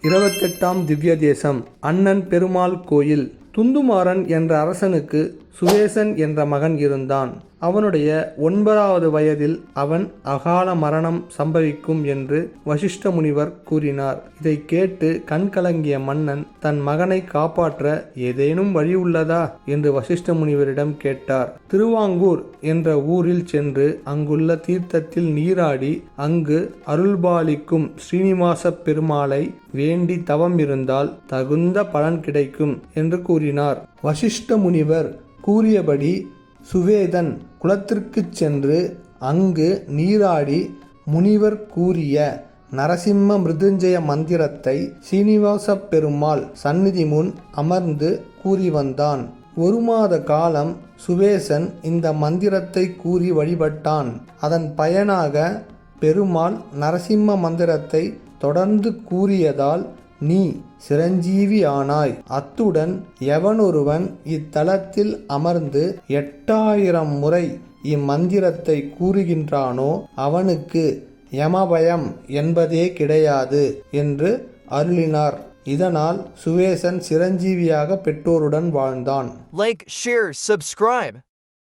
28ஆம் திவ்ய தேசம். அண்ணன் பெருமாள் கோயில். துந்துமாறன் என்ற அரசனுக்கு சுவேசன் என்ற மகன் இருந்தான். அவனுடைய 9வது வயதில் அவன் அகால மரணம் சம்பவிக்கும் என்று வசிஷ்ட முனிவர் கூறினார். இதை கேட்டு கண்கலங்கிய மன்னன் தன் மகனை காப்பாற்ற ஏதேனும் வழி உள்ளதா என்று வசிஷ்ட முனிவரிடம் கேட்டார். திருவாங்கூர் என்ற ஊரில் சென்று அங்குள்ள தீர்த்தத்தில் நீராடி அங்கு அருள்பாலிக்கும் ஸ்ரீனிவாச பெருமாளை வேண்டி தவம் இருந்தால் தகுந்த பலன் கிடைக்கும் என்று கூறினார். வசிஷ்ட முனிவர் கூறியபடி சுவேதன் குளத்திற்கு சென்று அங்கு நீராடி முனிவர் கூறிய நரசிம்ம மிருதுஞ்சய மந்திரத்தை சீனிவாச பெருமாள் சந்நிதி முன் அமர்ந்து கூறி வந்தான். 1 மாத காலம் சுவேசன் இந்த மந்திரத்தை கூறி வழிபட்டான். அதன் பயனாக பெருமாள் நரசிம்ம மந்திரத்தை தொடர்ந்து கூறியதால் நீ சிரஞ்சீவி ஆனாய். அத்துடன் எவனொருவன் இத்தலத்தில் அமர்ந்து 8000 முறை இம்மந்திரத்தை கூறுகின்றானோ அவனுக்கு யமபயம் என்பதே கிடையாது என்று அருளினார். இதனால் சுவேசன் சிரஞ்சீவியாக பெற்றோருடன் வாழ்ந்தான். Like, share, subscribe.